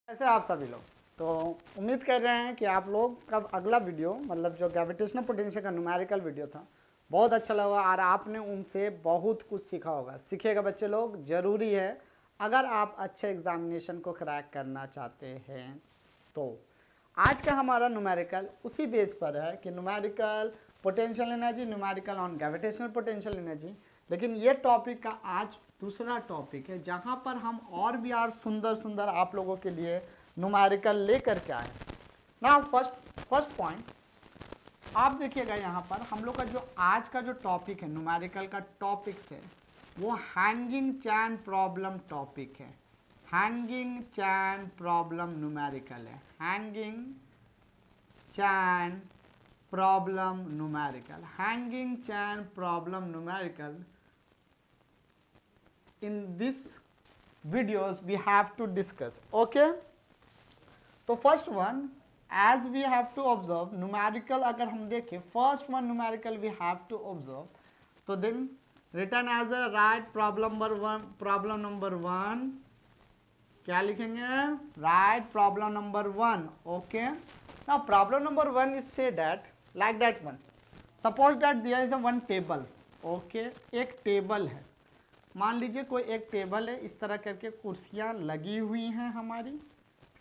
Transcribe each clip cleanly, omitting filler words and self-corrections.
कैसे आप सभी लोग। तो उम्मीद कर रहे हैं कि आप लोग का अगला वीडियो मतलब जो ग्रेविटेशनल पोटेंशियल का न्यूमेरिकल वीडियो था बहुत अच्छा लगा और आपने उनसे बहुत कुछ सीखा होगा। सीखेगा बच्चे लोग, ज़रूरी है अगर आप अच्छे एग्जामिनेशन को क्रैक करना चाहते हैं। तो आज का हमारा न्यूमेरिकल उसी बेस पर है कि numerical potential energy, numerical on gravitational potential energy. लेकिन ये टॉपिक का आज दूसरा टॉपिक है जहाँ पर हम और भी यार सुंदर सुंदर आप लोगों के लिए न्यूमेरिकल लेकर के आए। ना फर्स्ट पॉइंट आप देखिएगा, यहाँ पर हम लोग का जो आज का जो टॉपिक है न्यूमेरिकल का टॉपिक है वो हैंगिंग चैन प्रॉब्लम टॉपिक है। हैंगिंग चैन प्रॉब्लम न्यूमेरिकल है। Hanging chain problem numerical, hanging chain problem numerical. In this videos we have to discuss, okay? तो first one as we have to observe numerical, अगर हम देखें first one numerical we have to observe, तो then written as a right problem number one क्या लिखेंगे? right problem number one, okay? Now problem number one is say that like that one, suppose that there is a one table, okay? एक table है, मान लीजिए कोई एक table है, इस तरह करके कुर्सियाँ लगी हुई हैं हमारी,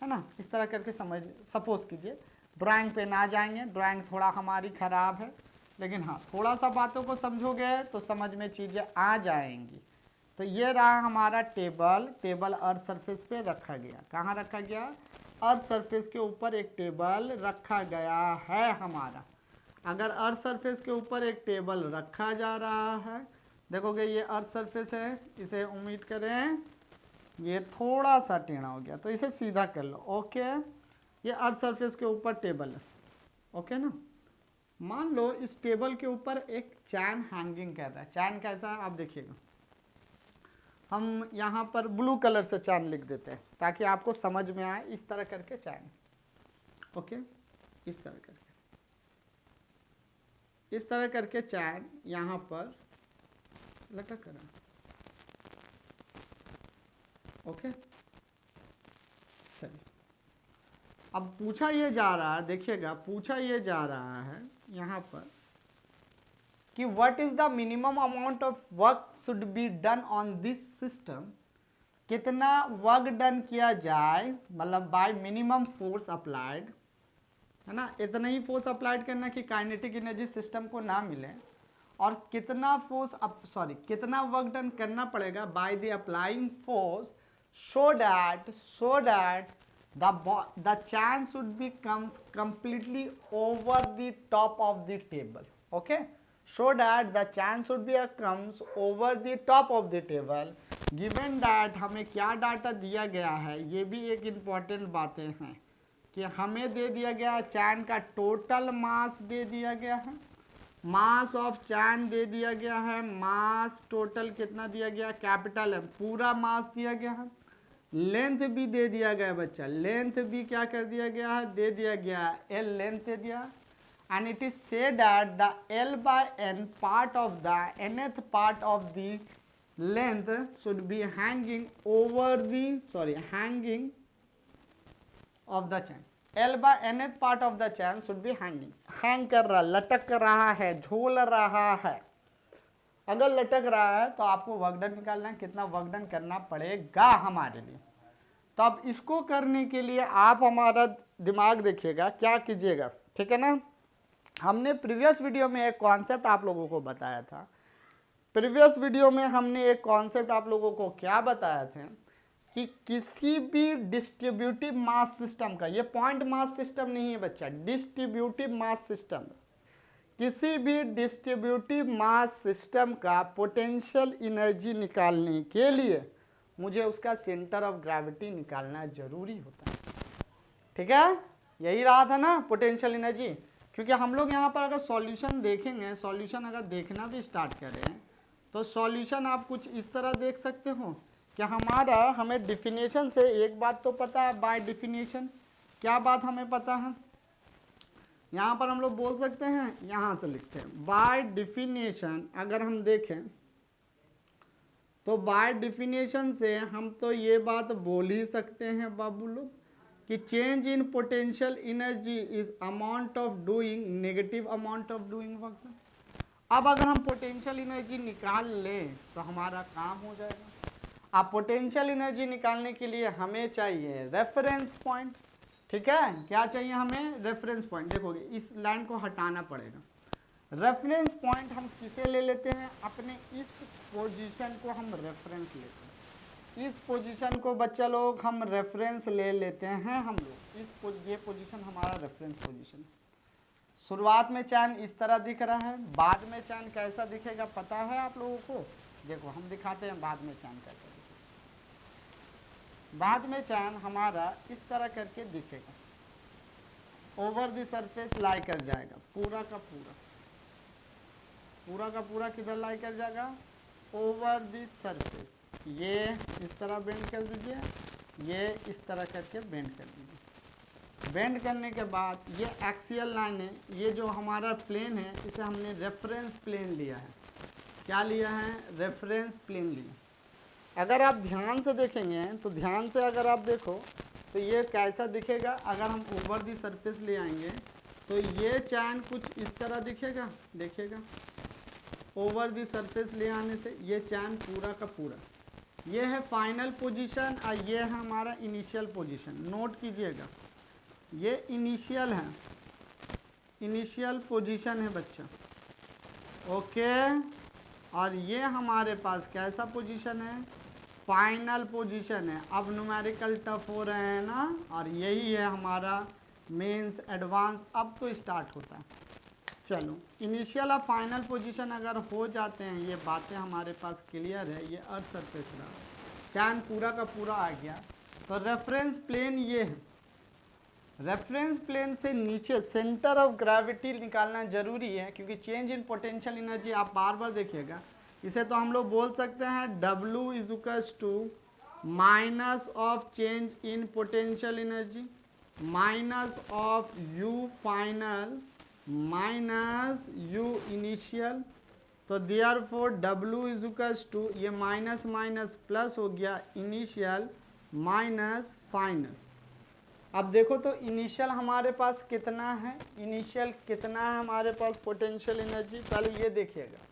है ना, इस तरह करके सपोज कीजिए। ड्राइंग पे ना जाएंगे, ड्राइंग थोड़ा हमारी ख़राब है, लेकिन हाँ थोड़ा सा बातों को समझोगे तो समझ में चीज़ें आ जाएंगी। तो ये रहा हमारा टेबल। टेबल अर्थ सरफेस पे रखा गया। कहाँ रखा गया? अर्थ सरफेस के ऊपर एक टेबल रखा गया है हमारा। अगर अर्थ सरफेस के ऊपर एक टेबल रखा जा रहा है, देखोगे ये अर्थ सरफेस है, इसे उम्मीद करें ये थोड़ा सा टेढ़ा हो गया तो इसे सीधा कर लो, ओके? ये अर्थ सरफेस के ऊपर टेबल है, ओके ना? मान लो इस टेबल के ऊपर एक चैन हैंगिंग कर रहा है। चैन कैसा है आप देखिएगा, हम यहाँ पर ब्लू कलर से चैन लिख देते हैं ताकि आपको समझ में आए। इस तरह करके चैन, ओके, इस तरह करके, इस तरह करके चैन यहाँ पर लटक कर, ओके? चलिए, अब पूछा ये जा रहा है, देखिएगा पूछा ये जा रहा है यहाँ पर कि what is the minimum amount of work should be done on this system. कितना वर्क डन किया जाए, मतलब बाय मिनिमम फोर्स अप्लाइड, है ना, इतना ही फोर्स अप्लाइड करना कि काइनेटिक एनर्जी सिस्टम को ना मिले, और कितना कितना वर्क डन करना पड़ेगा by the applying force so that the chance should be comes completely over the top of the table, okay? So that the chance should be comes over the top of the table, given that हमें क्या data दिया गया है, ये भी एक important बातें हैं कि हमें दे दिया गया चैन का टोटल मास दे दिया गया है, मास ऑफ चैन दे दिया गया है, मास टोटल कितना दिया गया, कैपिटल है, पूरा मास दिया गया है, लेंथ भी दे दिया गया है बच्चा, लेंथ भी क्या कर दिया गया है, दे दिया गया है, एल लेंथ दे दिया, and it is said that the L by N part of the nth part of the length should be hanging over the hanging of the chain. L by nth part of the chain should be hanging, hang कर रहा, लटक रहा है, झूल रहा है। अगर लटक रहा है तो आपको वर्क डन निकालना है, कितना वर्क डन करना पड़ेगा हमारे लिए। तो अब इसको करने के लिए आप हमारा दिमाग देखिएगा, क्या कीजिएगा, ठीक है ना? हमने प्रीवियस वीडियो में एक कॉन्सेप्ट आप लोगों को बताया था। प्रीवियस वीडियो में हमने एक कॉन्सेप्ट आप लोगों को क्या बताया था कि किसी भी डिस्ट्रीब्यूटिव मास सिस्टम का, ये पॉइंट मास सिस्टम नहीं है बच्चा, डिस्ट्रीब्यूटिव मास सिस्टम, किसी भी डिस्ट्रीब्यूटिव मास सिस्टम का पोटेंशियल एनर्जी निकालने के लिए मुझे उसका सेंटर ऑफ ग्रेविटी निकालना जरूरी होता है, ठीक है? यही रहा था ना पोटेंशियल एनर्जी। क्योंकि हम लोग यहाँ पर अगर सॉल्यूशन देखेंगे, सॉल्यूशन अगर देखना भी स्टार्ट करें तो सॉल्यूशन आप कुछ इस तरह देख सकते हो कि हमें डिफिनेशन से एक बात तो पता है, बाय डिफिनेशन क्या बात हमें पता है, यहाँ पर हम लोग बोल सकते हैं, यहाँ से लिखते हैं बाय डिफिनेशन। अगर हम देखें तो बाय डिफिनेशन से हम तो ये बात बोल ही सकते हैं बाबू लोग कि change in potential energy is amount of doing negative amount of doing work. अब अगर हम पोटेंशियल एनर्जी निकाल लें तो हमारा काम हो जाएगा। अब पोटेंशियल एनर्जी निकालने के लिए हमें चाहिए रेफरेंस पॉइंट, ठीक है, क्या चाहिए हमें, रेफरेंस पॉइंट। देखोगे इस लाइन को हटाना पड़ेगा। रेफरेंस पॉइंट हम किसे ले लेते हैं, अपने इस पोजीशन को हम रेफरेंस लेते हैं। इस पोजीशन को बच्चा लोग हम रेफरेंस ले लेते हैं हम लोग, ये पोजीशन हमारा रेफरेंस पोजीशन। शुरुआत में चैन इस तरह दिख रहा है, बाद में चैन कैसा दिखेगा पता है आप लोगों को। देखो हम दिखाते हैं बाद में चैन कैसा दिखेगा। बाद में चैन हमारा इस तरह करके दिखेगा, ओवर द सरफेस लाई कर जाएगा, पूरा का पूरा किधर लाई कर जाएगा, ओवर द सरफेस। ये इस तरह बेंड कर दीजिए, ये इस तरह करके बेंड कर दीजिए। बेंड करने के बाद ये एक्सियल लाइन है, ये जो हमारा प्लेन है इसे हमने रेफरेंस प्लेन लिया है। क्या लिया है, रेफरेंस प्लेन लिया। अगर आप ध्यान से देखेंगे तो ध्यान से अगर आप देखो तो ये कैसा दिखेगा, अगर हम ओवर दी सरफेस ले आएंगे तो ये चैन कुछ इस तरह दिखेगा, देखिएगा ओवर दी सरफेस ले आने से ये चैन पूरा का पूरा, ये है फाइनल पोजीशन और ये है हमारा इनिशियल पोजीशन। नोट कीजिएगा ये इनिशियल है, इनिशियल पोजीशन है बच्चा, ओके। और ये हमारे पास कैसा पोजीशन है, फाइनल पोजीशन है। अब न्यूमेरिकल टफ हो रहे हैं ना, और यही है हमारा मेंस एडवांस, अब तो स्टार्ट होता है। चलो इनिशियल और फाइनल पोजीशन अगर हो जाते हैं, ये बातें हमारे पास क्लियर है। ये अर्थ सरफेस रहा, चैन पूरा का पूरा आ गया। तो रेफरेंस प्लेन ये है, रेफरेंस प्लेन से नीचे सेंटर ऑफ ग्रेविटी निकालना जरूरी है, क्योंकि चेंज इन पोटेंशियल एनर्जी आप बार बार देखिएगा। इसे तो हम लोग बोल सकते हैं W is equals to minus of change in potential energy minus of U final minus U initial. तो therefore W is equals to, ये माइनस माइनस प्लस हो गया, इनिशियल माइनस फाइनल। अब देखो तो इनिशियल हमारे पास कितना है, इनिशियल कितना है हमारे पास पोटेंशियल एनर्जी, पहले ये देखिएगा।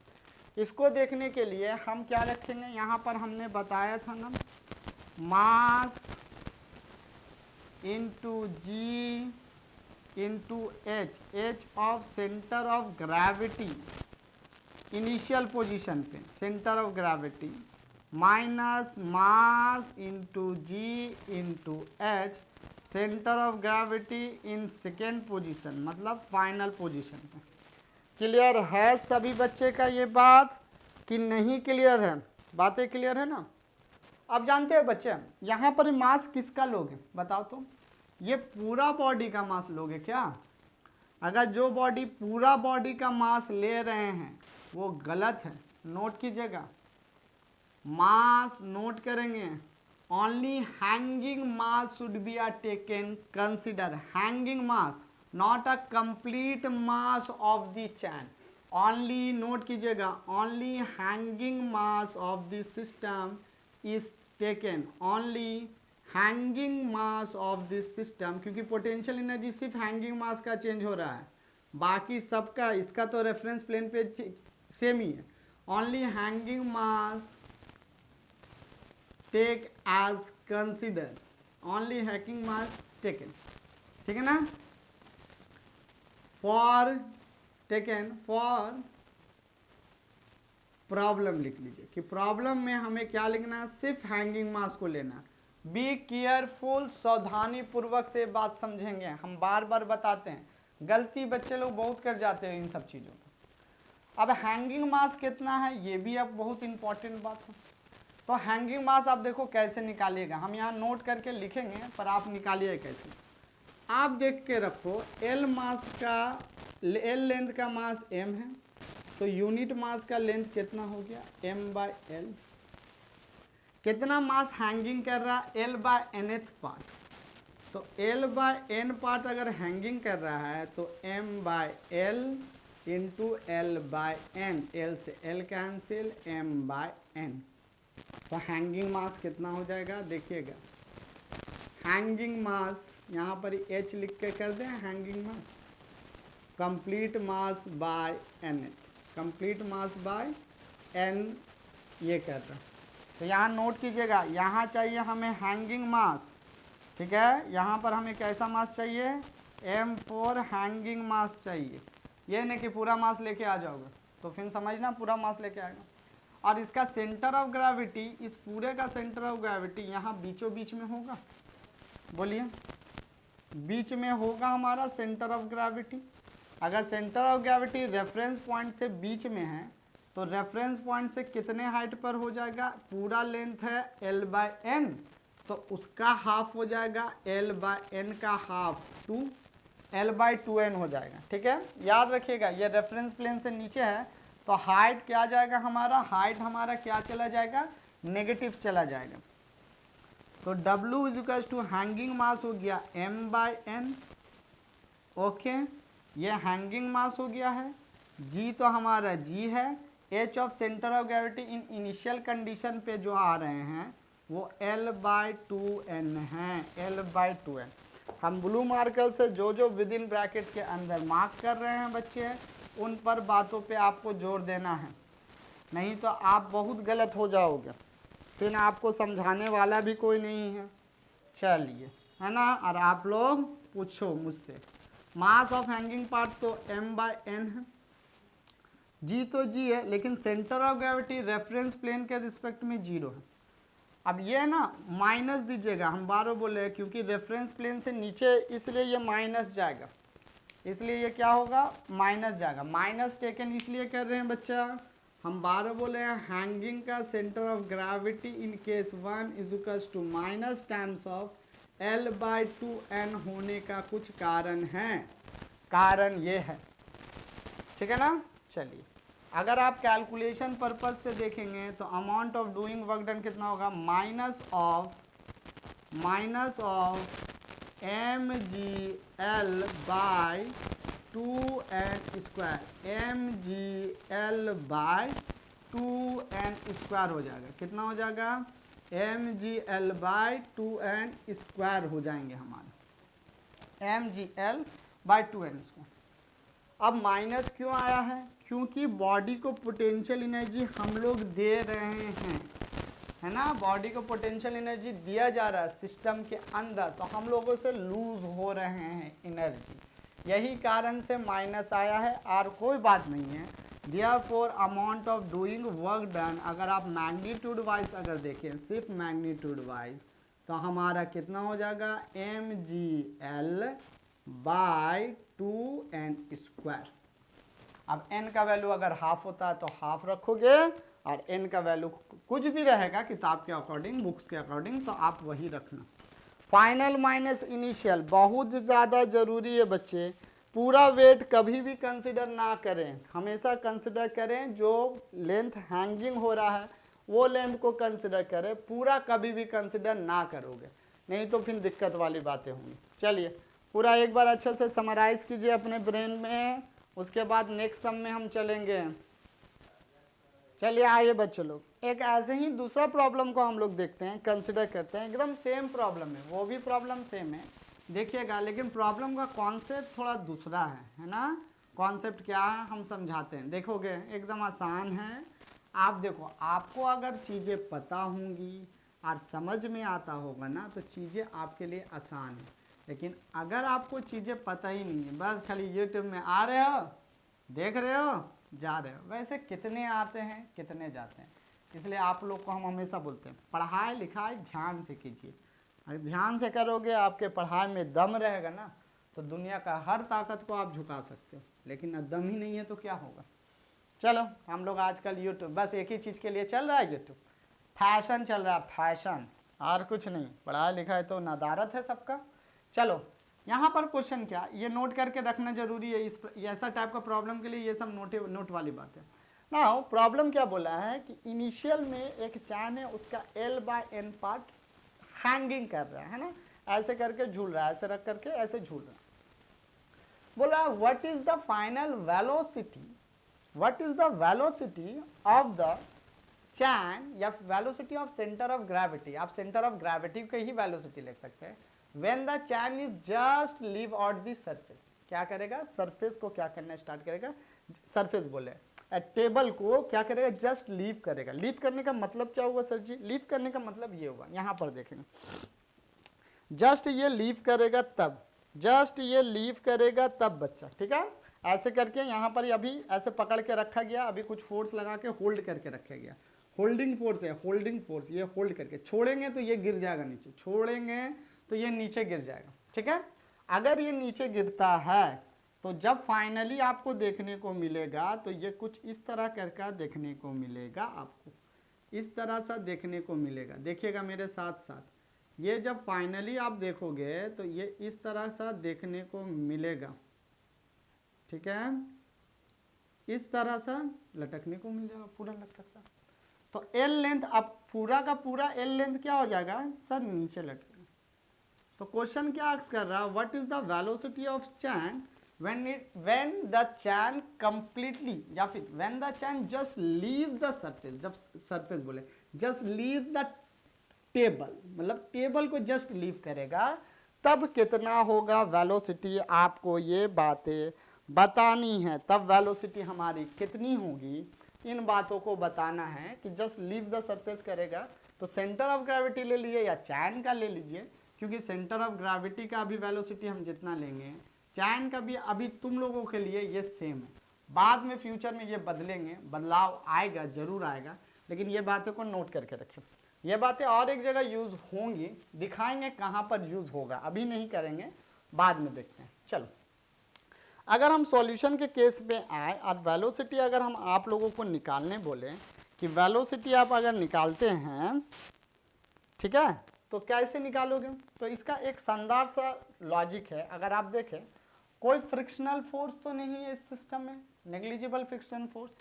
इसको देखने के लिए हम क्या रखेंगे, यहाँ पर हमने बताया था ना, mass into G into H, H of centre of gravity initial position पे, centre of gravity minus mass into G into H, centre of gravity in second position, मतलब फाइनल पोजीशन पे। क्लियर है सभी बच्चे का ये बात कि नहीं क्लियर है, बातें क्लियर है ना। अब जानते हैं बच्चे यहाँ पर मास किसका लोगे बताओ तो, ये पूरा बॉडी का मास लोगे क्या। अगर जो बॉडी पूरा बॉडी का मास ले रहे हैं वो गलत है, नोट कीजिएगा। मास नोट करेंगे, only hanging mass should be taken, consider hanging mass, not a complete mass of the chain, only note कीजिएगा, only hanging mass of the system is taken, only hanging mass of this system, क्योंकि potential energy सिर्फ hanging मास का change हो रहा है, बाकी सबका इसका तो रेफरेंस प्लेन पे सेम ही है। only hanging mass take as consider, only hanging mass taken, ठीक है ना। for taken for प्रॉब्लम लिख लीजिए कि प्रॉब्लम में हमें क्या लिखना, सिर्फ हैंगिंग मास को लेना। बी केयरफुल, सावधानी पूर्वक से बात समझेंगे, हम बार बार बताते हैं, गलती बच्चे लोग बहुत कर जाते हैं इन सब चीज़ों में। अब हैंगिंग मास कितना है ये भी अब बहुत इंपॉर्टेंट बात है। तो हैंगिंग मास आप देखो कैसे निकालिएगा, हम यहाँ नोट करके लिखेंगे पर आप निकालिए कैसे। आप देख के रखो, एल मास का, एल लेंथ का मास एम है, तो यूनिट मास का लेंथ कितना हो गया, m/l। कितना मास हैंगिंग कर रहा, l/nth पार्ट, तो l/n पार्ट अगर हैंगिंग कर रहा है तो m/l इंटू l/n, l से l कैंसिल, m/n। तो हैंगिंग मास कितना हो जाएगा देखिएगा, हैंगिंग मास यहाँ पर h लिख के कर दें hanging mass, complete mass by n, complete mass by n ये कर रहा। तो यहाँ नोट कीजिएगा, यहाँ चाहिए हमें हैंगिंग मास, ठीक है, यहाँ पर हमें कैसा मास चाहिए, m4 हैंगिंग मास चाहिए। ये नहीं कि पूरा मास लेके आ जाओगे, तो फिर समझना पूरा मास लेके आएगा। और इसका सेंटर ऑफ ग्रेविटी, इस पूरे का सेंटर ऑफ ग्रेविटी यहाँ बीचों बीच में होगा, बोलिए बीच में होगा हमारा सेंटर ऑफ ग्रेविटी। अगर centre of gravity reference point से बीच में है तो रेफरेंस पॉइंट से कितने हाइट पर हो जाएगा, पूरा लेंथ है l/n, तो उसका हाफ हो जाएगा l/n का हाफ, 2 l/2n हो जाएगा, ठीक है। याद रखिएगा ये रेफरेंस प्लेन से नीचे है तो हाइट क्या जाएगा हमारा, हाइट हमारा क्या चला जाएगा, नेगेटिव चला जाएगा। तो W इज टू हैंगिंग मास हो गया m/n, ओके, ये हैंगिंग मास हो गया है। G तो हमारा G है, H of centre of gravity in initial condition पे जो आ रहे हैं वो l/2n है, l/2n। हम ब्लू मार्कर से जो विद इन ब्रैकेट के अंदर मार्क कर रहे हैं बच्चे, उन पर बातों पे आपको जोर देना है, नहीं तो आप बहुत गलत हो जाओगे, फिर आपको समझाने वाला भी कोई नहीं है। चलिए, है ना, और आप लोग पूछो मुझसे। मास ऑफ हैंगिंग पार्ट तो m/n है, G तो G है, लेकिन centre of gravity reference plane के रिस्पेक्ट में 0 है। अब ये ना माइनस दीजिएगा, हम बार बोले हैं क्योंकि रेफरेंस प्लेन से नीचे, इसलिए ये माइनस जाएगा, इसलिए ये क्या होगा, माइनस जाएगा। माइनस टेकन इसलिए कर रहे हैं बच्चा, हम बार बोले हैं हैंगिंग का centre of gravity in case 1 is to minus times of l/2n होने का कुछ कारण है, कारण ये है, ठीक है ना। चलिए, अगर आप कैलकुलेशन पर्पज से देखेंगे तो amount of doing work done कितना होगा, माइनस ऑफ mgl/2n², mgl/2n² हो जाएगा, कितना हो जाएगा, mgl/2n² हो जाएंगे हमारे, mgl/2n²। अब माइनस क्यों आया है, क्योंकि बॉडी को पोटेंशियल एनर्जी हम लोग दे रहे हैं, है ना, बॉडी को पोटेंशियल एनर्जी दिया जा रहा है सिस्टम के अंदर, तो हम लोगों से लूज हो रहे हैं एनर्जी, यही कारण से माइनस आया है, और कोई बात नहीं है। Therefore amount of doing work done, अगर आप मैग्नीट्यूड वाइज अगर देखें, सिर्फ मैग्नीट्यूड वाइज, तो हमारा कितना हो जाएगा, mgl/2n²। अब n का वैल्यू अगर हाफ होता है तो हाफ रखोगे, और n का वैल्यू कुछ भी रहेगा किताब के अकॉर्डिंग, बुक्स के अकॉर्डिंग, तो आप वही रखना। फाइनल माइनस इनिशियल बहुत ज़्यादा ज़रूरी है बच्चे, पूरा वेट कभी भी कंसिडर ना करें, हमेशा कंसिडर करें जो लेंथ हैंगिंग हो रहा है वो लेंथ को कंसिडर करें, पूरा कभी भी कंसिडर ना करोगे, नहीं तो फिर दिक्कत वाली बातें होंगी। चलिए, पूरा एक बार अच्छे से समराइज़ कीजिए अपने ब्रेन में, उसके बाद नेक्स्ट सम में हम चलेंगे। चलिए आइए बच्चे लोग, एक ऐसे ही दूसरा प्रॉब्लम को हम लोग देखते हैं, कंसिडर करते हैं, एकदम सेम प्रॉब्लम है, वो भी प्रॉब्लम सेम है, देखिएगा, लेकिन प्रॉब्लम का कॉन्सेप्ट थोड़ा दूसरा है ना। कॉन्सेप्ट क्या है हम समझाते हैं, देखोगे एकदम आसान है। आप देखो, आपको अगर चीज़ें पता होंगी और समझ में आता होगा ना तो चीज़ें आपके लिए आसान है, लेकिन अगर आपको चीज़ें पता ही नहीं है, बस खाली यूट्यूब में आ रहे हो, देख रहे हो, जा रहे हो, वैसे कितने आते हैं कितने जाते हैं। इसलिए आप लोग को हम हमेशा बोलते हैं पढ़ाई लिखाई ध्यान से कीजिए, अगर ध्यान से करोगे, आपके पढ़ाई में दम रहेगा ना तो दुनिया का हर ताकत को आप झुका सकते हो, लेकिन दम ही नहीं है तो क्या होगा। चलो, हम लोग आजकल यूट्यूब बस एक ही चीज़ के लिए चल रहा है, यूट्यूब फैशन चल रहा है, फैशन, और कुछ नहीं, पढ़ाई लिखाई तो नदारत है सबका। चलो, यहाँ पर क्वेश्चन क्या, ये नोट करके रखना जरूरी है, इस ऐसा टाइप का प्रॉब्लम के लिए ये सब नोट वाली बात है ना। प्रॉब्लम क्या बोला है कि इनिशियल में एक चैन है, उसका l/n पार्ट हैंगिंग कर रहा है ना, ऐसे करके झूल रहा है, ऐसे रख करके ऐसे झूल रहा है। बोला what is the final velocity, what is the velocity of the chain, या velocity of centre of gravity, आप सेंटर ऑफ ग्रेविटी को ही वेलोसिटी लिख सकते हैं, when the chain is just leave out the surface, क्या करेगा, सरफेस को क्या करना स्टार्ट करेगा, सरफेस बोले टेबल को क्या करेगा, जस्ट लीव करेगा। लीव करने का मतलब क्या हुआ सर जी, लीव करने का मतलब ये हुआ, यहां पर देखेंगे जस्ट ये लीव करेगा तब, जस्ट ये लीव करेगा तब बच्चा, ठीक है। ऐसे करके यहाँ पर अभी ऐसे पकड़ के रखा गया, अभी कुछ फोर्स लगा के होल्ड करके रखा गया, होल्डिंग फोर्स है, होल्डिंग फोर्स, ये होल्ड करके छोड़ेंगे तो ये गिर जाएगा नीचे, छोड़ेंगे तो ये नीचे गिर जाएगा, ठीक है। अगर ये नीचे गिरता है तो जब फाइनली आपको देखने को मिलेगा तो ये कुछ इस तरह करके देखने को मिलेगा, आपको इस तरह सा देखने को मिलेगा। देखिएगा मेरे साथ साथ, ये जब फाइनली आप देखोगे तो ये इस तरह सा देखने को मिलेगा, ठीक है, इस तरह सा लटकने को मिल जाएगा, पूरा लटकता। तो एल लेंथ, अब पूरा का पूरा एल लेंथ क्या हो जाएगा सर, नीचे लटकेगा। तो क्वेश्चन क्या आस्क कर रहा है, what is the velocity of chain when the chain completely, या फिर when the chain just leave the surface, जब surface बोले just leave the table, मतलब टेबल को जस्ट लीव करेगा तब कितना होगा वेलोसिटी, आपको ये बातें बतानी है, तब वेलोसिटी हमारी कितनी होगी, इन बातों को बताना है कि जस्ट लीव द सरफेस करेगा तो सेंटर ऑफ ग्रेविटी ले लीजिए या चैन का ले लीजिए, क्योंकि सेंटर ऑफ ग्रेविटी का भी वेलोसिटी हम जितना लेंगे, चैन का भी अभी तुम लोगों के लिए ये सेम है, बाद में फ्यूचर में ये बदलेंगे, बदलाव आएगा, जरूर आएगा, लेकिन ये बातों को नोट करके रखिए। ये बातें और एक जगह यूज होंगी, दिखाएंगे कहाँ पर यूज होगा, अभी नहीं करेंगे, बाद में देखते हैं। चलो, अगर हम सॉल्यूशन के केस पे आए और वेलोसिटी अगर हम आप लोगों को निकालने बोले कि वेलोसिटी आप अगर निकालते हैं, ठीक है, तो कैसे निकालोगे, तो इसका एक शानदार सा लॉजिक है। अगर आप देखें कोई फ्रिक्शनल फोर्स तो नहीं है इस सिस्टम में, नेग्लिजिबल फ्रिक्शन फोर्स,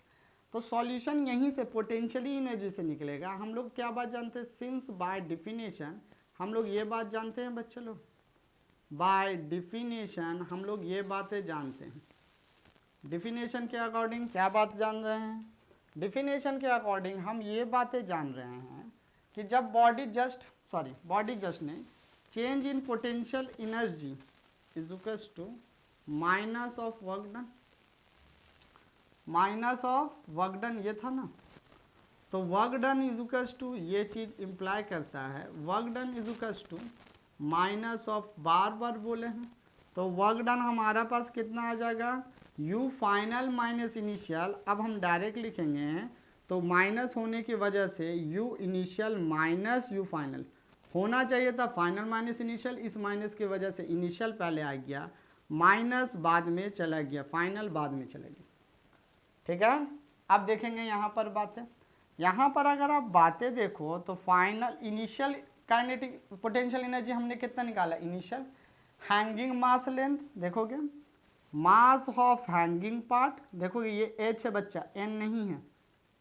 तो सॉल्यूशन यहीं से पोटेंशियली एनर्जी से निकलेगा। हम लोग क्या बात जानते हैं, सिंस बाय डिफिनेशन हम लोग ये बात जानते हैं बच्चे लोग, बाय डिफिनेशन हम लोग ये बातें जानते हैं। डिफिनेशन के अकॉर्डिंग क्या बात जान रहे हैं, डिफिनेशन के अकॉर्डिंग हम ये बातें जान रहे हैं कि जब बॉडी जस्ट नहीं, change in potential energy is equals to minus of work done, minus of work done ये था ना, तो work done is equals to, ये चीज इंप्लाई करता है work done is equals to minus of, बार बार बोले हैं, तो वर्क डन हमारा पास कितना आ जाएगा, यू फाइनल माइनस इनिशियल। अब हम डायरेक्ट लिखेंगे तो माइनस होने की वजह से you initial minus you final, होना चाहिए था फाइनल माइनस इनिशियल, इस माइनस की वजह से इनिशियल पहले आ गया, माइनस बाद में चला गया, फाइनल बाद में चला गया, ठीक है। अब देखेंगे यहाँ पर बातें, यहाँ पर अगर आप बातें देखो तो final initial kinetic potential energy हमने कितना निकाला, इनिशियल हैंगिंग मास लेंथ, देखोगे मास ऑफ हैंगिंग पार्ट, देखोगे ये एच है बच्चा, एन नहीं है,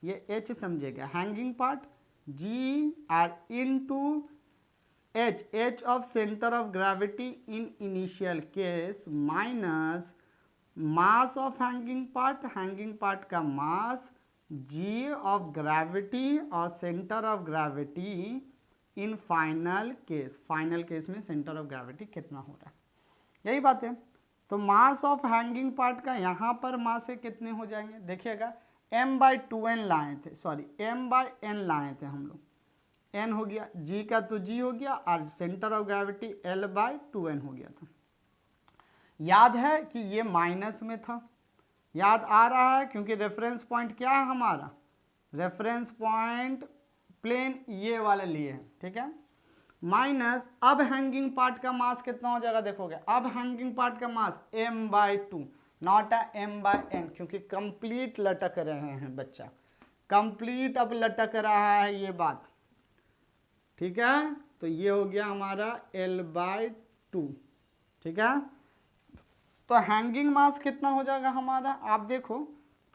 ये एच समझेगा, hanging part G R into H, H of centre of gravity in initial case minus mass of hanging part का मास जी ऑफ ग्रेविटी और centre of gravity in final case में centre of gravity कितना हो रहा है, यही बात है। तो मास ऑफ हैंगिंग पार्ट का यहाँ पर मास से कितने हो जाएंगे, देखिएगा m/2n लाए थे, m/n लाए थे हम लोग, n हो गया, g का तो g हो गया और सेंटर ऑफ ग्रेविटी l/2n हो गया था। याद है कि ये माइनस में था, याद आ रहा है, क्योंकि रेफरेंस पॉइंट क्या है हमारा, रेफरेंस पॉइंट प्लेन ये वाले लिए हैं, ठीक है, माइनस अब हैंगिंग पार्ट का मास कितना हो जाएगा, देखोगे अब हैंगिंग पार्ट का मास m/2 नॉट अ m/n, क्योंकि कंप्लीट लटक रहे हैं बच्चा, कंप्लीट अब लटक रहा है ये बात, ठीक है। तो ये हो गया हमारा l/2, ठीक है। तो हैंगिंग मास कितना हो जाएगा हमारा, आप देखो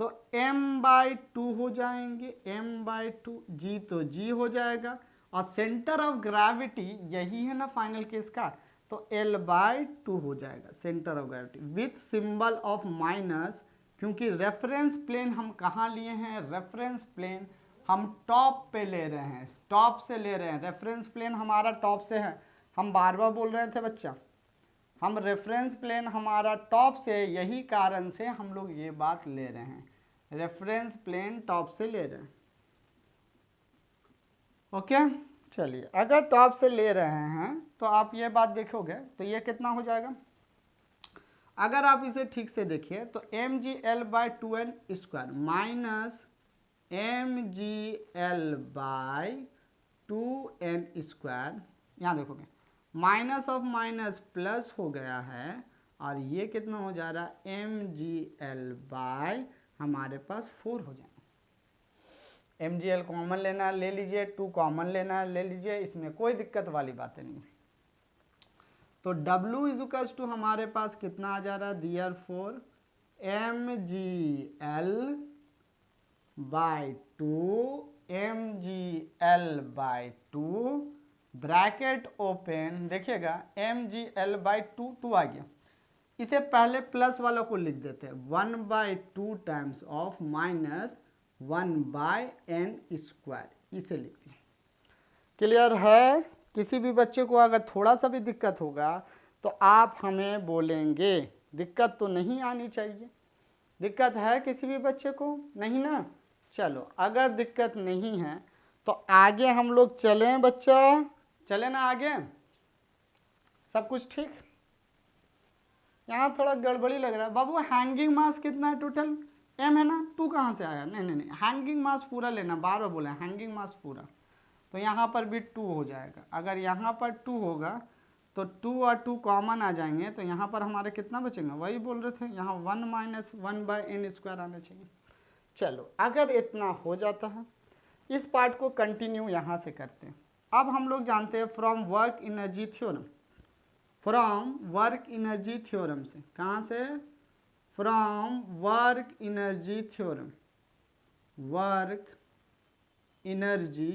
तो m/2 हो जाएंगे, m/2, g तो g हो जाएगा, और सेंटर ऑफ ग्रेविटी यही है ना फाइनल केस का, तो l/2 हो जाएगा centre of gravity with symbol of minus, क्योंकि रेफरेंस प्लेन हम कहाँ लिए हैं, रेफरेंस प्लेन हम टॉप पे ले रहे हैं, टॉप से ले रहे हैं, रेफरेंस प्लेन हमारा टॉप से है, हम बार बार बोल रहे थे बच्चा, हम रेफरेंस प्लेन हमारा टॉप से, यही कारण से हम लोग ये बात ले रहे हैं, रेफरेंस प्लेन टॉप से ले रहे हैं। ओके, चलिए अगर टॉप से ले रहे हैं तो आप ये बात देखोगे तो ये कितना हो जाएगा, अगर आप इसे ठीक से देखिए तो M G L by 2n square minus M G L by 2n square, यहाँ देखोगे माइनस ऑफ माइनस प्लस हो गया है, और ये कितना हो जा रहा है एम जी एल बाई हमारे पास 4 हो जाएगा। एम जी एल कॉमन लेना ले लीजिए, 2 कॉमन लेना ले लीजिए, इसमें कोई दिक्कत वाली बातें नहीं। तो W इजुकल्स टू हमारे पास कितना आ जा रहा है, there four M G L by 2 M G L by 2 bracket open, देखिएगा एम जी एल बाई 2 आ गया, इसे पहले प्लस वालों को लिख देते हैं 1/2 times of minus 1/n square, इसे लिख दिया। क्लियर है? किसी भी बच्चे को अगर थोड़ा सा भी दिक्कत होगा तो आप हमें बोलेंगे, दिक्कत तो नहीं आनी चाहिए। दिक्कत है किसी भी बच्चे को? नहीं ना? चलो अगर दिक्कत नहीं है तो आगे हम लोग चलें बच्चा, चले ना आगे, सब कुछ ठीक? यहाँ थोड़ा गड़बड़ी लग रहा है बाबू, हैंगिंग मास कितना है टोटल, m है ना, 2 कहाँ से आया, नहीं नहीं नहीं, हैंगिंग मास पूरा लेना, बार बार बोला हैंगिंग मास पूरा, तो यहाँ पर भी 2 हो जाएगा। अगर यहाँ पर 2 होगा तो 2 और 2 कॉमन आ जाएंगे, तो यहाँ पर हमारे कितना बचेगा, वही बोल रहे थे, यहाँ 1 माइनस 1/n स्क्वायर आना चाहिए। चलो अगर इतना हो जाता है, इस पार्ट को कंटिन्यू यहाँ से करते हैं। अब हम लोग जानते हैं from work energy theorem, from work energy theorem से, कहाँ से, from work energy theorem, work energy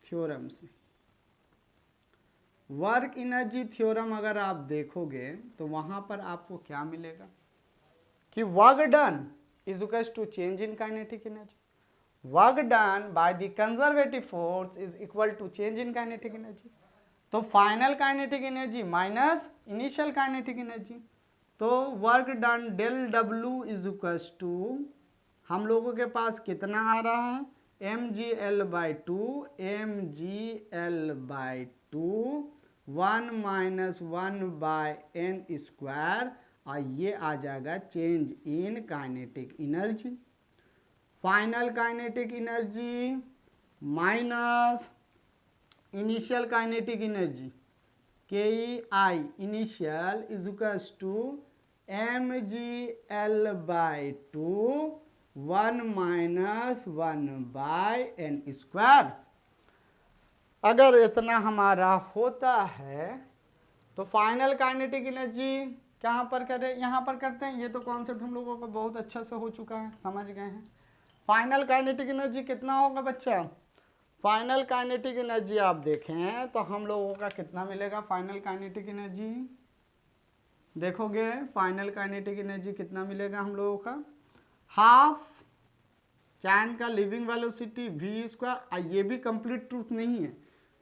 theorem से। वर्क एनर्जी थ्योरम अगर आप देखोगे तो वहां पर आपको क्या मिलेगा कि work done is equals to change in kinetic energy, work done by the conservative force is equal to change in kinetic energy. तो final kinetic energy minus initial kinetic energy, तो work done del W is equals to, हम लोगों के पास कितना आ रहा है, M G L by 2 M G L by 2 1 minus 1/n square, और ये आ जाएगा change in kinetic energy. Final kinetic energy minus initial kinetic energy, K I initial is equals to M G L by 2 1 minus 1/n square. अगर इतना हमारा होता है तो फाइनल काइनेटिक एनर्जी कहाँ पर करें, यहाँ पर करते हैं, ये तो कॉन्सेप्ट हम लोगों को बहुत अच्छा से हो चुका है, समझ गए हैं। फाइनल काइनेटिक एनर्जी कितना होगा बच्चा, फाइनल काइनेटिक एनर्जी आप देखें तो हम लोगों का कितना मिलेगा, फाइनल काइनेटिक एनर्जी देखोगे, फाइनल काइनेटिक एनर्जी कितना मिलेगा हम लोगों का, हाफ चैन का लिविंग वेलोसिटी v स्क्वायर। ये भी कंप्लीट ट्रूथ नहीं है,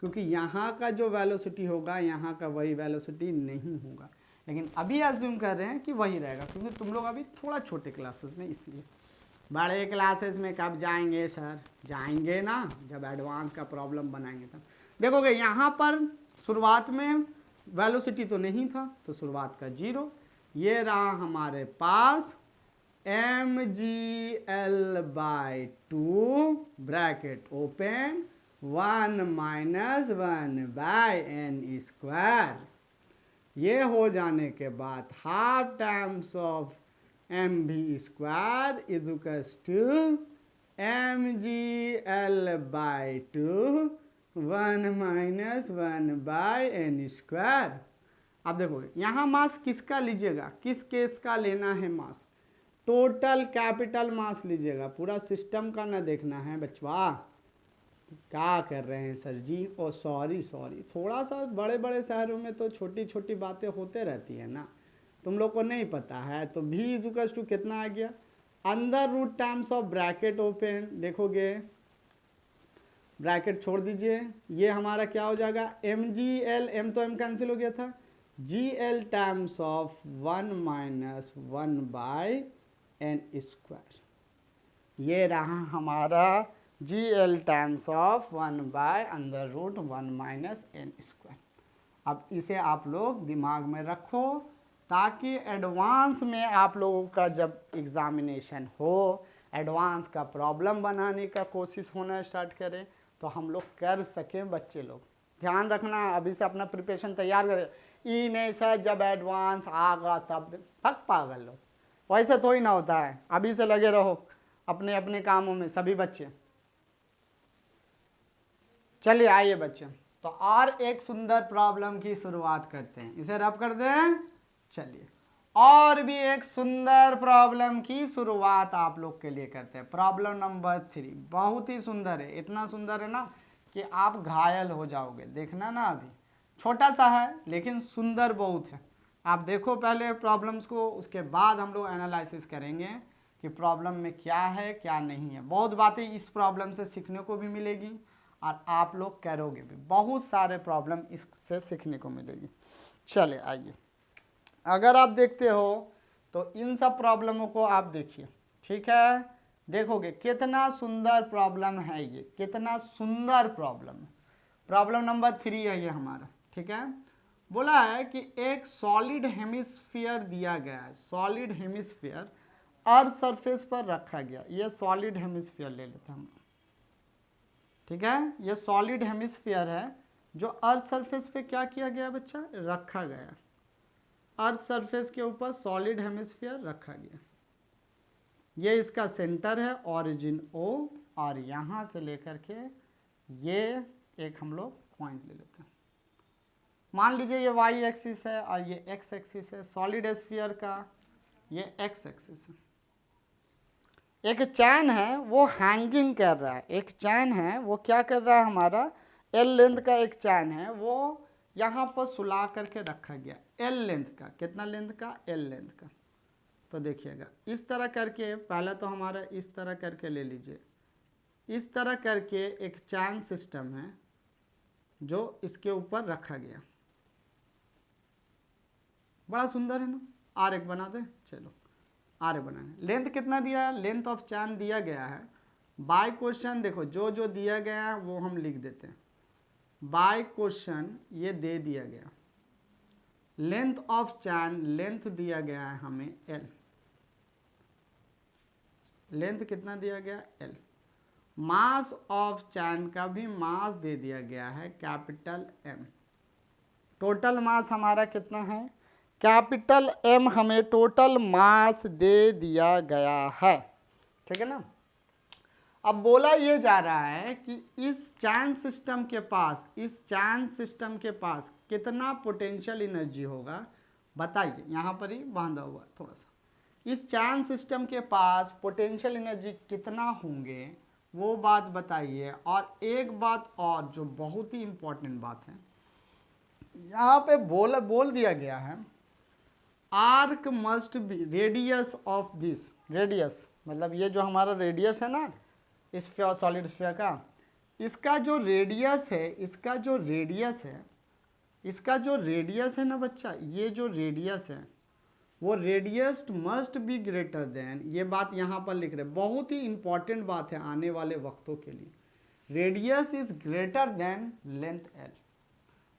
क्योंकि यहाँ का जो वेलोसिटी होगा यहाँ का वही वेलोसिटी नहीं होगा, लेकिन अभी अज्यूम कर रहे हैं कि वही रहेगा, क्योंकि तुम लोग अभी थोड़ा छोटे क्लासेस में, इसलिए बड़े क्लासेस में कब जाएंगे सर, जाएंगे ना जब एडवांस का प्रॉब्लम बनाएंगे तब देखोगे। यहाँ पर शुरुआत में वेलोसिटी तो नहीं था, तो शुरुआत का 0, ये रहा हमारे पास M G L by 2 bracket open 1 minus 1/n square. ये हो जाने के बाद half times of M V square is equals to M G L by 2 1 minus 1/n square. अब देखोगे यहाँ मास किसका लीजिएगा, किस केस का लेना है मास, टोटल कैपिटल मास लीजिएगा, पूरा सिस्टम का ना देखना है बचवा। क्या कर रहे हैं सर जी, ओ सॉरी थोड़ा सा बड़े बड़े शहरों में तो छोटी छोटी बातें होते रहती है ना, तुम लोग को नहीं पता है। तो v इक्वल्स टू कितना आ गया, under root times of bracket open, देखोगे ब्रैकेट छोड़ दीजिए, ये हमारा क्या हो जाएगा, एम जी एल, एम तो एम कैंसिल हो गया था, G L times of 1 minus 1 by N square, ये रहा हमारा G L times of 1 by under root 1 minus N square. अब इसे आप लोग दिमाग में रखो ताकि एडवांस में आप लोगों का जब एग्जामिनेशन हो, एडवांस का प्रॉब्लम बनाने का कोशिश होना स्टार्ट करें तो हम लोग कर सकें। बच्चे लोग ध्यान रखना, अभी से अपना प्रिपरेशन तैयार करें। ई नहीं सर जब एडवांस आगा तब पक पागल लो, वैसे तो ही ना होता है। अभी से लगे रहो अपने अपने कामों में सभी बच्चे। चलिए आइए बच्चे, तो और एक सुंदर प्रॉब्लम की शुरुआत करते हैं, इसे रब कर दें। चलिए और भी एक सुंदर प्रॉब्लम की शुरुआत आप लोग के लिए करते हैं। प्रॉब्लम नंबर 3 बहुत ही सुंदर है, इतना सुंदर है ना कि आप घायल हो जाओगे। देखना ना, अभी छोटा सा है लेकिन सुंदर बहुत है। आप देखो पहले प्रॉब्लम्स को, उसके बाद हम लोग एनालिसिस करेंगे कि प्रॉब्लम में क्या है क्या नहीं है। बहुत बातें इस प्रॉब्लम से सीखने को भी मिलेगी और आप लोग करोगे भी, बहुत सारे प्रॉब्लम इससे सीखने को मिलेगी। चले आइए, अगर आप देखते हो तो इन सब प्रॉब्लमों को आप देखिए, ठीक है। देखोगे कितना सुंदर प्रॉब्लम है ये, कितना सुंदर प्रॉब्लम है। प्रॉब्लम नंबर 3 है ये हमारा, ठीक है। बोला है कि एक सॉलिड हेमिस्फीयर दिया गया है, सॉलिड हेमिस्फीयर अर्थ सरफेस पर रखा गया। ये सॉलिड हेमिस्फीयर ले लेते हैं हम, ठीक है। ये सॉलिड हेमिस्फीयर है जो अर्थ सरफेस पे क्या किया गया बच्चा, रखा गया। अर्थ सरफेस के ऊपर सॉलिड हेमिस्फीयर रखा गया। ये इसका सेंटर है, ओरिजिन ओ, और यहाँ से लेकर के ये एक हम लोग पॉइंट ले लेते हैं। मान लीजिए ये वाई एक्सिस है और ये एक्स एक्सिस है, सॉलिड स्फीयर का ये एक्स एक्सिस है। एक चैन है वो हैंगिंग कर रहा है, एक चैन है वो क्या कर रहा है, हमारा एल लेंथ का एक चैन है वो यहाँ पर सुला करके रखा गया। एल लेंथ का, कितना लेंथ का, एल लेंथ का। तो देखिएगा इस तरह करके, पहले तो हमारा इस तरह करके ले लीजिए, इस तरह करके एक चैन सिस्टम है जो इसके ऊपर रखा गया। बड़ा सुंदर है ना। आर एक बना दे, चलो आर बनाना। लेंथ कितना दिया है, लेंथ ऑफ चैन दिया गया है बाय क्वेश्चन। देखो जो जो दिया गया है वो हम लिख देते हैं बाय क्वेश्चन, ये दे दिया गया। लेंथ ऑफ चैन, लेंथ दिया गया है हमें एल, लेंथ कितना दिया गया, एल। मास ऑफ चैन का भी मास दे दिया गया है कैपिटल एम। टोटल मास हमारा कितना है, कैपिटल एम हमें टोटल मास दे दिया गया है, ठीक है ना। अब बोला ये जा रहा है कि इस चैन सिस्टम के पास, इस चैन सिस्टम के पास कितना पोटेंशियल एनर्जी होगा बताइए। यहाँ पर ही बांधा हुआ थोड़ा सा, इस चैन सिस्टम के पास पोटेंशियल एनर्जी कितना होंगे वो बात बताइए। और एक बात और जो बहुत ही इंपॉर्टेंट बात है, यहाँ पे बोल दिया गया है arc must be radius of this, radius मतलब ये जो हमारा रेडियस है ना स्फीयर, सॉलिड स्फीयर का, इसका जो रेडियस है, इसका जो रेडियस है, इसका जो रेडियस है ना बच्चा, ये जो रेडियस है वो radius must be greater than, ये बात यहाँ पर लिख रहे हैं, बहुत ही इंपॉर्टेंट बात है आने वाले वक्तों के लिए। Radius is greater than length L.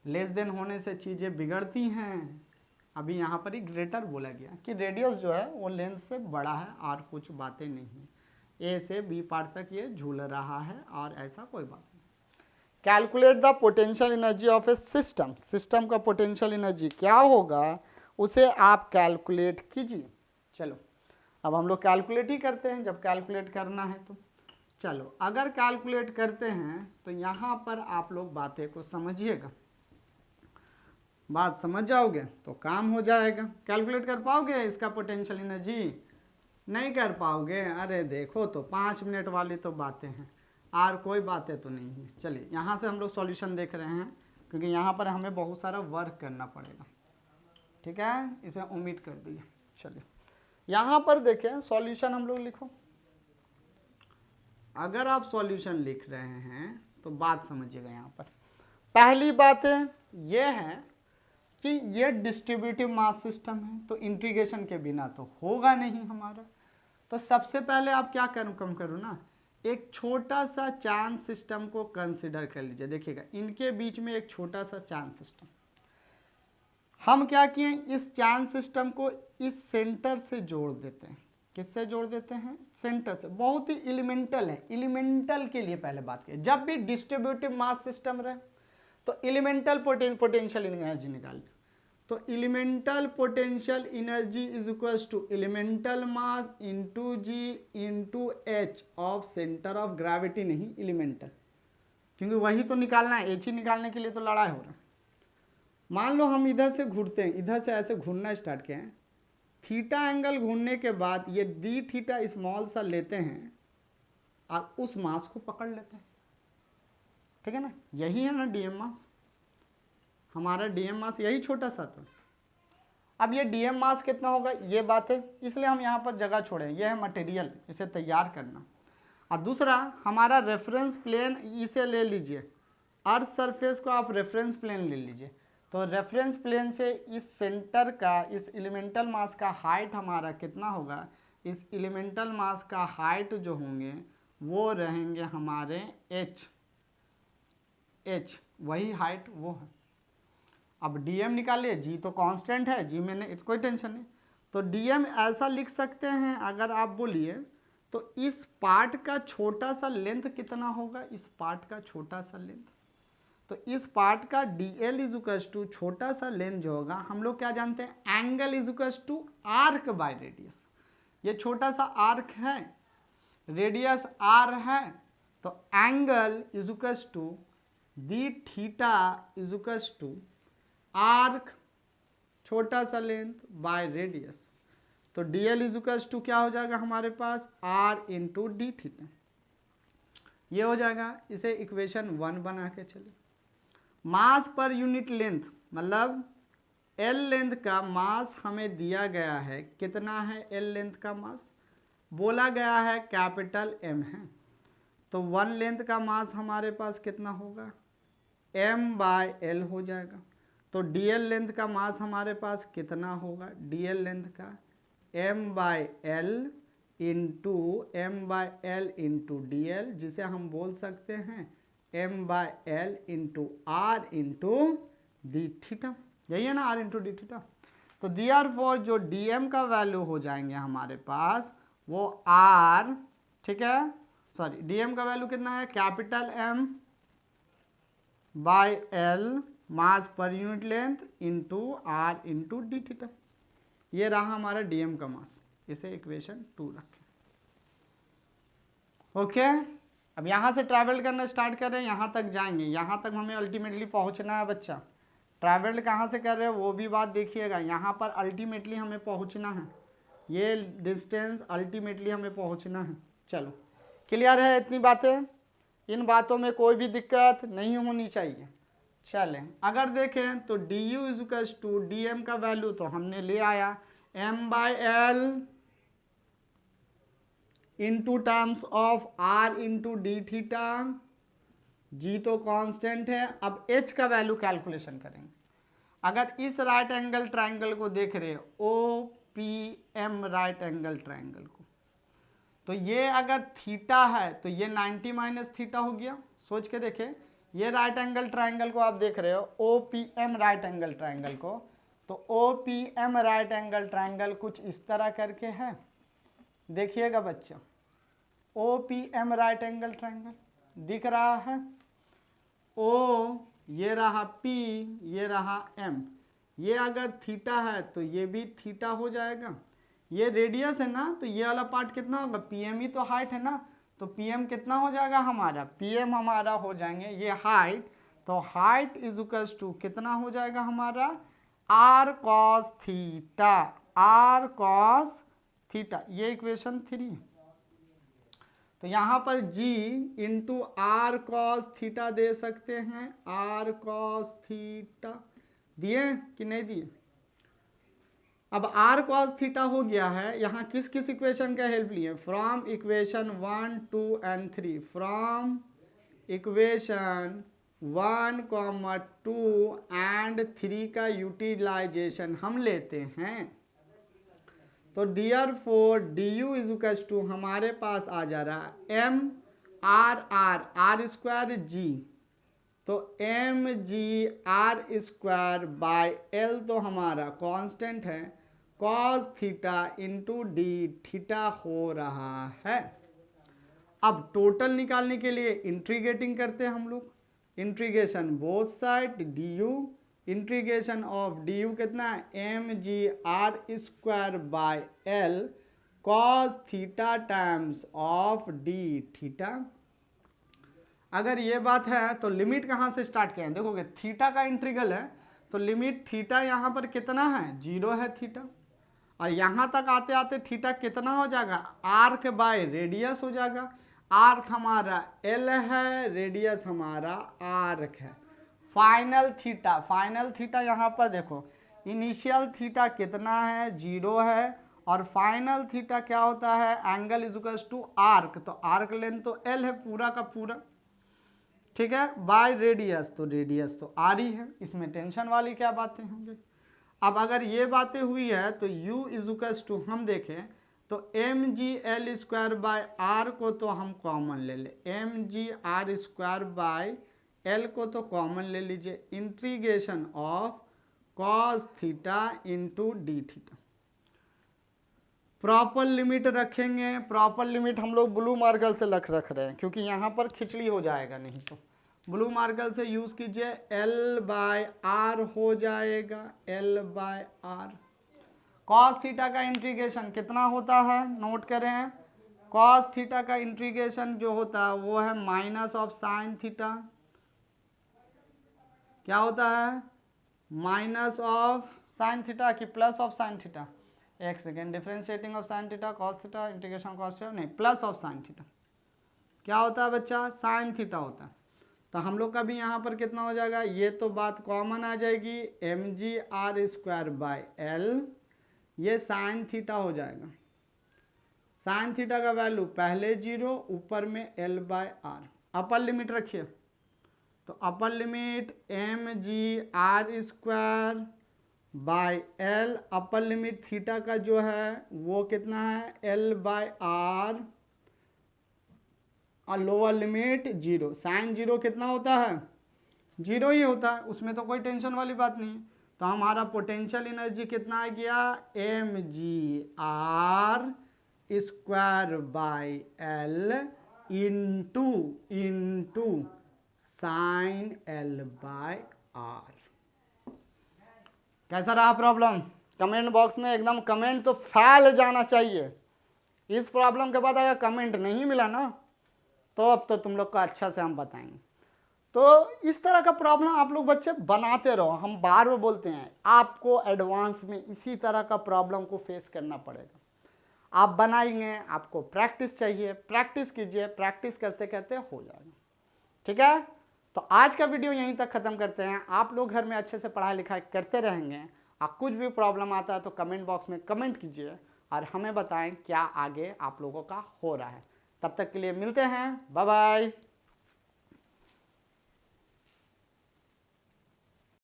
Less than होने से चीज़ें बिगड़ती हैं। अभी यहाँ पर ही ग्रेटर बोला गया कि रेडियस जो है वो लेंथ से बड़ा है और कुछ बातें नहीं है। ए से बी पार्ट तक ये झूल रहा है और ऐसा कोई बात नहीं। Calculate the potential energy of A system, system का पोटेंशियल एनर्जी क्या होगा उसे आप कैलकुलेट कीजिए। चलो अब हम लोग कैलकुलेट ही करते हैं जब कैलकुलेट करना है तो। चलो अगर कैलकुलेट करते हैं तो यहाँ पर आप लोग बातें को समझिएगा, बात समझ जाओगे तो काम हो जाएगा। कैलकुलेट कर पाओगे इसका पोटेंशियल एनर्जी, नहीं कर पाओगे, अरे देखो तो 5 मिनट वाली तो बातें हैं और कोई बातें तो नहीं है। चलिए यहाँ से हम लोग सॉल्यूशन देख रहे हैं क्योंकि यहाँ पर हमें बहुत सारा वर्क करना पड़ेगा, ठीक है, इसे ओमिट कर दिए। चलिए यहाँ पर देखें सॉल्यूशन हम लोग लिखो। अगर आप सॉल्यूशन लिख रहे हैं तो बात समझिएगा यहाँ पर। पहली बात ये है कि ये डिस्ट्रीब्यूटिव मास सिस्टम है, तो इंटीग्रेशन के बिना तो होगा नहीं हमारा। तो सबसे पहले आप क्या कम करो ना, एक छोटा सा चांस सिस्टम को कंसिडर कर लीजिए। देखिएगा इनके बीच में एक छोटा सा चांस सिस्टम, हम क्या किए, इस चांस सिस्टम को इस सेंटर से जोड़ देते हैं। किससे जोड़ देते हैं? सेंटर से। बहुत ही एलिमेंटल है, एलिमेंटल के लिए पहले बात करें। जब भी डिस्ट्रीब्यूटिव मास सिस्टम रहे तो एलिमेंटल पोटेंशियल एनर्जी निकालिए। तो elemental potential energy is equals to elemental mass into G into H of centre of gravity, नहीं एलिमेंटल, क्योंकि वही तो निकालना है, एच ही निकालने के लिए तो लड़ाई हो रहा है। मान लो हम इधर से घूरते हैं, इधर से ऐसे घूरना स्टार्ट किए हैं, थीटा एंगल घूरने के बाद ये डी थीटा स्मॉल सा लेते हैं और उस मास को पकड़ लेते हैं, ठीक है ना। यही है ना डीएम मास, हमारा डीएम मास यही छोटा सा था। अब ये डीएम मास कितना होगा ये बात है, इसलिए हम यहाँ पर जगह छोड़े, ये है मटेरियल, इसे तैयार करना। और दूसरा हमारा रेफरेंस प्लेन, इसे ले लीजिए, अर्थ सरफेस को आप रेफरेंस प्लेन ले लीजिए। तो रेफरेंस प्लेन से इस सेंटर का, इस एलिमेंटल मास का हाइट हमारा कितना होगा, इस एलिमेंटल मास का हाइट जो होंगे वो रहेंगे हमारे एच, वही हाइट वो है। अब डीएम निकालिए, जी तो कांस्टेंट है, जी मैंने कोई टेंशन नहीं। तो डीएम ऐसा लिख सकते हैं, अगर आप बोलिए तो इस पार्ट का छोटा सा लेंथ कितना होगा, इस पार्ट का छोटा सा लेंथ, तो इस पार्ट का dl इज इक्वल्स टू छोटा सा लेंथ जो होगा, हम लोग क्या जानते हैं, angle is equals to arc by radius. ये छोटा सा आर्क है, रेडियस r है, तो angle is equals to D theta is equals to arc छोटा सा लेंथ बाय रेडियस। तो dl इज इक्वल्स टू क्या हो जाएगा हमारे पास, r इंटू डी थीटा, ये हो जाएगा। इसे इक्वेशन 1 बना के चलिए। मास पर यूनिट लेंथ, मतलब एल लेंथ का मास हमें दिया गया है, कितना है एल लेंथ का मास, बोला गया है कैपिटल एम है। तो 1 लेंथ का मास हमारे पास कितना होगा, m बाय एल हो जाएगा। तो डीएल लेंथ का मास हमारे पास कितना होगा, डीएल लेंथ का m by L into M by L into D L, जिसे हम बोल सकते हैं m by L into R into D theta, यही है ना, r इंटू डी थीटा। तो देयरफॉर जो dm का वैल्यू हो जाएंगे हमारे पास वो r, ठीक है, सॉरी dm का वैल्यू कितना है, capital M by L mass per unit length into r into D theta, ये रहा हमारा dm का मास। इसे इक्वेशन 2 रखें। ओके, अब यहाँ से ट्रैवल करना स्टार्ट कर रहे हैं, यहाँ तक जाएंगे, यहाँ तक हमें अल्टीमेटली पहुँचना है बच्चा। ट्रैवल कहाँ से कर रहे हैं वो भी बात देखिएगा, यहाँ पर अल्टीमेटली हमें पहुँचना है, ये डिस्टेंस अल्टीमेटली हमें पहुँचना है। चलो क्लियर है इतनी बातें, इन बातों में कोई भी दिक्कत नहीं होनी चाहिए। चलें अगर देखें तो D U is equals to D M का वैल्यू तो हमने ले आया m by L into terms of r into D theta, G तो कांस्टेंट है। अब h का वैल्यू कैलकुलेशन करेंगे। अगर इस राइट एंगल ट्राइंगल को देख रहे हैं, O P M right angle triangle को, तो ये अगर थीटा है तो ये 90 माइनस थीटा हो गया। सोच के देखें, ये राइट एंगल ट्राइंगल को आप देख रहे हो, O P M right angle triangle को, तो O P M right angle triangle कुछ इस तरह करके है, देखिएगा बच्चा, O P M right angle triangle दिख रहा है, ओ ये रहा P, ये रहा M, ये अगर थीटा है तो ये भी थीटा हो जाएगा, ये रेडियस है ना, तो ये वाला पार्ट कितना होगा, PM ही तो हाइट है ना, तो PM कितना हो जाएगा हमारा, PM हमारा हो जाएंगे ये हाइट, तो हाइट इज इक्वल्स टू कितना हो जाएगा हमारा, R cos theta, R cos theta, ये इक्वेशन 3। तो यहाँ पर G into R cos theta दे सकते हैं, R cos थीटा दिए कि नहीं दिए। अब R cos थीटा हो गया है, यहाँ किस किस इक्वेशन का हेल्प लिए, from equation 1, 2 and 3, from equation 1, 2 and 3 का यूटिलाइजेशन हम लेते हैं तो therefore D U is to हमारे पास आ जा रहा है एम आर स्क्वायर जी, तो M G R square by L तो हमारा कांस्टेंट है, cos theta into D theta हो रहा है। अब टोटल निकालने के लिए इंटीग्रेटिंग करते हैं हम लोग, integration both side D U, integration of D U कितना है M G R square by L cos theta times of D theta. अगर ये बात है तो लिमिट कहाँ से स्टार्ट करें, देखोगे थीटा का इंटीग्रल है तो लिमिट थीटा यहाँ पर कितना है 0 है थीटा, और यहाँ तक आते आते थीटा कितना हो जाएगा आर्क बाय रेडियस हो जाएगा। आर्क हमारा एल है, रेडियस हमारा आर्क है। फाइनल थीटा यहाँ पर देखो इनिशियल थीटा कितना है 0 है, और फाइनल थीटा क्या होता है एंगल इज टू आर्क, तो आर्क लेंथ तो एल है पूरा का पूरा, ठीक है, बाय रेडियस, तो रेडियस तो आर ही है, इसमें टेंशन वाली क्या बातें होंगी। अब अगर ये बातें हुई है तो u इज टू हम देखें तो M G L square by R को तो हम कॉमन ले ले, M G R square by L को तो कॉमन ले लीजिए, integration of cos theta into D theta. Proper limit रखेंगे, प्रॉपर लिमिट हम लोग ब्लू मार्कर से रख रहे हैं क्योंकि यहाँ पर खिचड़ी हो जाएगा, नहीं तो ब्लू मार्कर से यूज कीजिए, एल बाय आर हो जाएगा, L by R. Cos theta का इंटीग्रेशन कितना होता है नोट करें, कॉस थीटा का इंटीग्रेशन जो होता है वो है माइनस ऑफ साइन थीटा, क्या होता है माइनस ऑफ साइन थीटा कि प्लस ऑफ साइन थीटा, एक second, differentiating of sine theta cos theta integration cos theta नहीं प्लस ऑफ साइन थीटा, क्या होता है बच्चा साइन थीटा होता है। तो हम लोग का भी यहाँ पर कितना हो जाएगा, ये तो बात कॉमन आ जाएगी, M G R square by L, ये साइन थीटा हो जाएगा, साइन थीटा का वैल्यू पहले 0 ऊपर में L by R. Upper limit रखिए तो upper limit M G R square by L, upper limit theta का जो है वो कितना है एल बाय आर, और लोअर लिमिट 0, साइन 0 कितना होता है 0 ही होता है, उसमें तो कोई टेंशन वाली बात नहीं है। तो हमारा पोटेंशियल एनर्जी कितना आ गया M G R square by L into sine L by R. कैसा रहा प्रॉब्लम, कमेंट बॉक्स में एकदम कमेंट तो फैल जाना चाहिए। इस प्रॉब्लम के बाद अगर कमेंट नहीं मिला ना तो अब तो तुम लोग का अच्छा से हम बताएंगे। तो इस तरह का प्रॉब्लम आप लोग बच्चे बनाते रहो, हम बार बार बोलते हैं आपको एडवांस में इसी तरह का प्रॉब्लम को फेस करना पड़ेगा। आप बनाएंगे, आपको प्रैक्टिस चाहिए, प्रैक्टिस कीजिए, प्रैक्टिस करते करते हो जाएगा, ठीक है। तो आज का वीडियो यहीं तक ख़त्म करते हैं। आप लोग घर में अच्छे से पढ़ाई लिखाई करते रहेंगे, और कुछ भी प्रॉब्लम आता है तो कमेंट बॉक्स में कमेंट कीजिए और हमें बताएं क्या आगे आप लोगों का हो रहा है। तब तक के लिए मिलते हैं, बाय बाय।